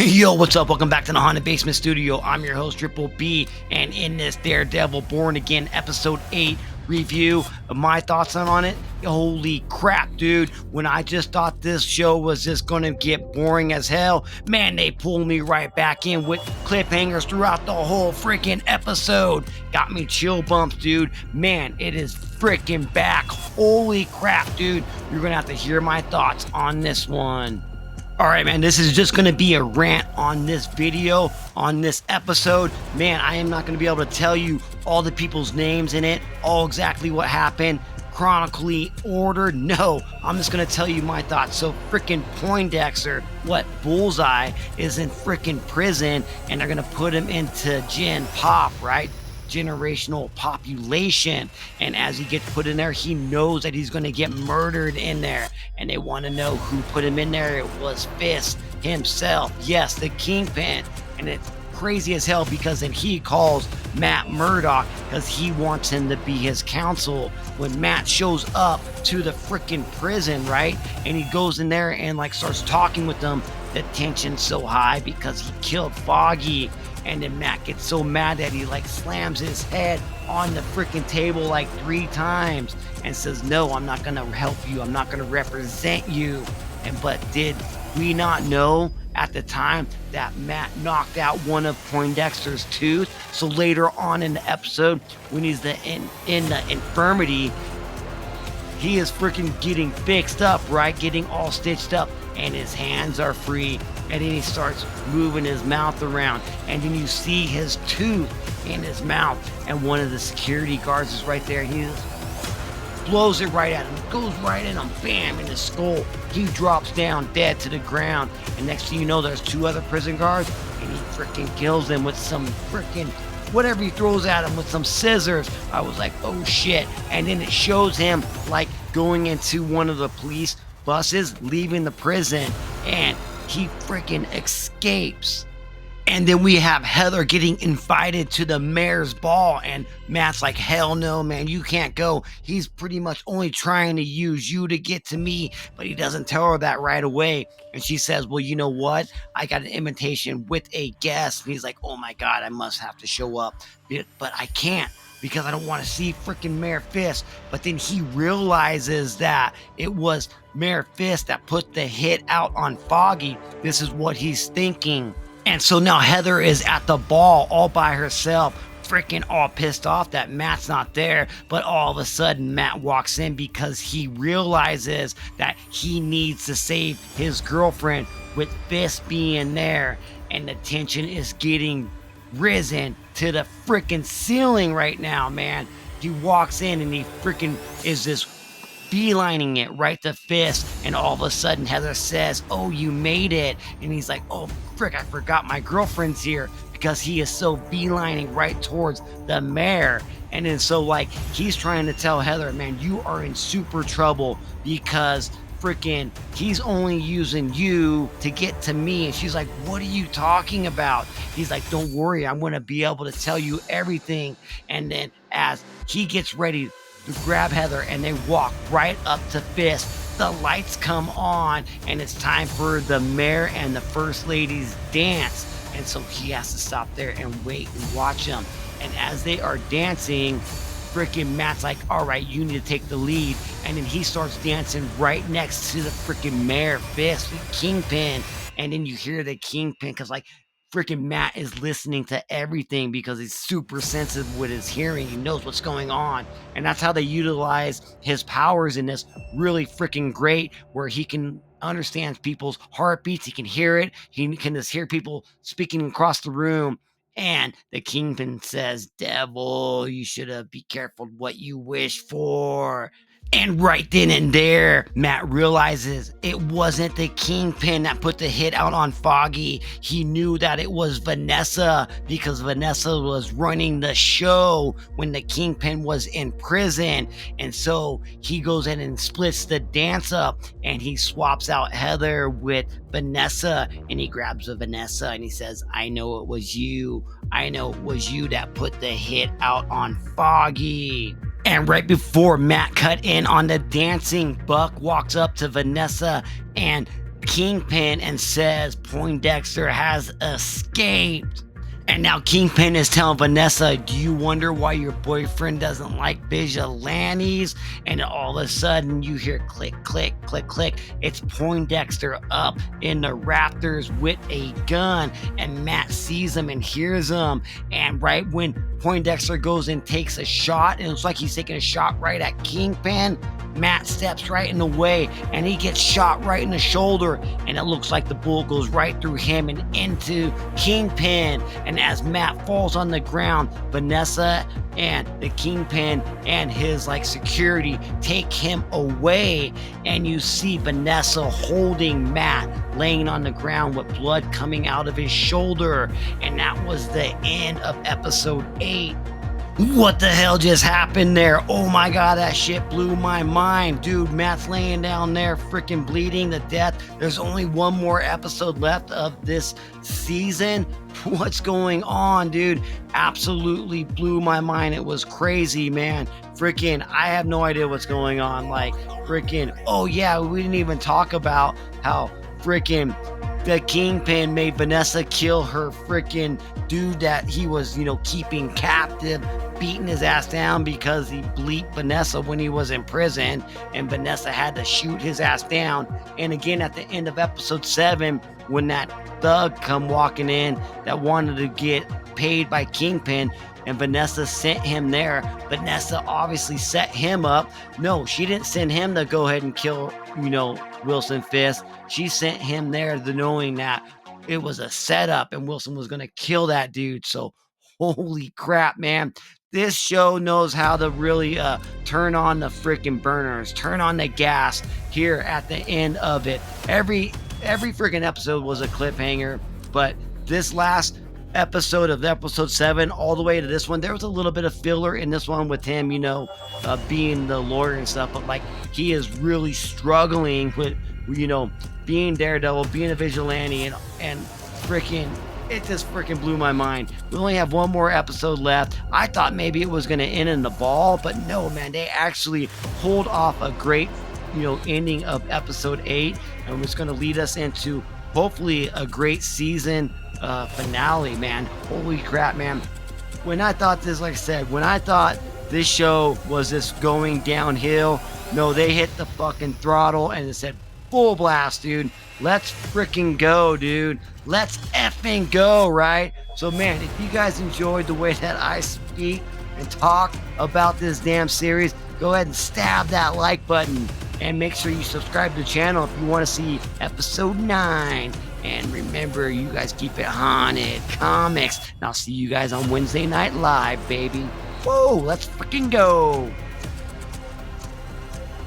Yo, what's up? Welcome back to the Haunted Basement Studio. I'm your host, Triple B, and in this Daredevil Born Again Episode 8 review of my thoughts on it, holy crap, dude. When I just thought this show was just gonna get boring as hell, man, they pulled me right back in with cliffhangers throughout the whole freaking episode. Got me chill bumps, dude. Man, it is freaking back. Holy crap, dude. You're gonna have to hear my thoughts on this one. Alright, man, this is just going to be a rant on this video, on this episode. Man, I am not going to be able to tell you all the people's names in it, all exactly what happened, chronically ordered. No, I'm just going to tell you my thoughts. So freaking Poindexter, Bullseye, is in freaking prison, and they're going to put him into Gen Pop, right? Generational population, and as he gets put in there, he knows that he's going to get murdered in there, and they want to know who put him in there. It was Fist himself, yes, the Kingpin. And it's crazy as hell because then he calls Matt Murdock because he wants him to be his counsel. When Matt shows up to the freaking prison, right, and he goes in there and like starts talking with them, the tension's so high because he killed Foggy. And then Matt gets so mad that he like slams his head on the freaking table like 3 times and says, no, I'm not gonna help you, I'm not gonna represent you. But did we not know at the time that Matt knocked out one of Poindexter's tooth? So later on in the episode, when he's in the infirmity, he is freaking getting fixed up, right? Getting all stitched up, and his hands are free. And then he starts moving his mouth around, and then you see his tooth in his mouth, and one of the security guards is right there. He just blows it right at him, goes right in him, bam, in his skull. He drops down dead to the ground, and next thing you know, there's 2 other prison guards, and he freaking kills them with some freaking whatever he throws at him with some scissors. I was like, oh shit. And then it shows him like going into one of the police buses, leaving the prison, and he freaking escapes. And then we have Heather getting invited to the mayor's ball, and Matt's like, hell no, man, you can't go. He's pretty much only trying to use you to get to me, but he doesn't tell her that right away. And she says, well, you know what? I got an invitation with a guest. And he's like, oh my God, I must have to show up, but I can't, because I don't want to see freaking Mayor Fist. But then he realizes that it was Mayor Fist that put the hit out on Foggy. This is what he's thinking. And so now Heather is at the ball all by herself, freaking all pissed off that Matt's not there. But all of a sudden Matt walks in because he realizes that he needs to save his girlfriend with Fist being there. And the tension is getting risen to the freaking ceiling right now, man. He walks in and he freaking is just beelining it right to Fist, and all of a sudden Heather says, oh, you made it. And he's like, oh frick, I forgot my girlfriend's here, because he is so beelining right towards the mayor. And then so like he's trying to tell Heather, man, you are in super trouble because freaking he's only using you to get to me. And she's like, what are you talking about? He's like, don't worry, I'm gonna be able to tell you everything. And then as he gets ready to grab Heather and they walk right up to Fist, the lights come on, and it's time for the mayor and the first lady's dance. And so he has to stop there and wait and watch them. And as they are dancing, freaking Matt's like, all right, you need to take the lead. And then he starts dancing right next to the freaking Mayor Fist, the Kingpin. And then you hear the Kingpin, because like freaking Matt is listening to everything because he's super sensitive with his hearing. He knows what's going on. And that's how they utilize his powers in this really freaking great, where he can understand people's heartbeats. He can hear it. He can just hear people speaking across the room. And the Kingpin says, devil, you should be careful what you wish for. And right then and there, Matt realizes it wasn't the Kingpin that put the hit out on Foggy. He knew that it was Vanessa, because Vanessa was running the show when the Kingpin was in prison. And so he goes in and splits the dance up, and he swaps out Heather with Vanessa, and he grabs a Vanessa and he says, I know it was you. I know it was you that put the hit out on Foggy. And right before Matt cut in on the dancing, Buck walks up to Vanessa and Kingpin and says Poindexter has escaped. And now Kingpin is telling Vanessa, do you wonder why your boyfriend doesn't like vigilantes? And all of a sudden you hear click, click, click, click. It's Poindexter up in the rafters with a gun. And Matt sees him and hears him. And right when Poindexter goes and takes a shot, and it's like he's taking a shot right at Kingpin, Matt steps right in the way and he gets shot right in the shoulder, and it looks like the bullet goes right through him and into Kingpin. And as Matt falls on the ground, Vanessa and the Kingpin and his security take him away, and you see Vanessa holding Matt laying on the ground with blood coming out of his shoulder. And that was the end of episode 8. What the hell just happened there? Oh my god, that shit blew my mind. Dude, Matt's laying down there freaking bleeding to death. There's only one more episode left of this season. What's going on, dude? Absolutely blew my mind. It was crazy, man. Freaking, I have no idea what's going on. Oh yeah, we didn't even talk about how freaking the Kingpin made Vanessa kill her freaking dude that he was, keeping captive, beating his ass down because he bleeped Vanessa when he was in prison, and Vanessa had to shoot his ass down. And again, at the end of episode 7, when that thug come walking in that wanted to get paid by Kingpin, and Vanessa sent him there. Vanessa obviously set him up. No, she didn't send him to go ahead and kill, Wilson Fisk. She sent him there knowing that it was a setup and Wilson was going to kill that dude. So, holy crap, man. This show knows how to really turn on the freaking burners, turn on the gas here at the end of it. Every freaking episode was a cliffhanger, but this last episode of episode 7 all the way to this one, there was a little bit of filler in this one with him, being the lawyer and stuff, but he is really struggling with, being Daredevil, being a vigilante, and freaking, it just freaking blew my mind. We only have one more episode left. I thought maybe it was going to end in the ball, but no, man, they actually pulled off a great, ending of episode 8, and it's going to lead us into hopefully a great season finale, man. Holy crap, man. When I thought this, like I said, when I thought this show was just going downhill, no, they hit the fucking throttle and it said full blast, dude. Let's freaking go, dude. Let's effing go, right? So, man, if you guys enjoyed the way that I speak and talk about this damn series, go ahead and stab that like button and make sure you subscribe to the channel if you want to see episode 9. And remember, you guys keep it haunted comics. And I'll see you guys on Wednesday Night Live, baby. Whoa, let's freaking go.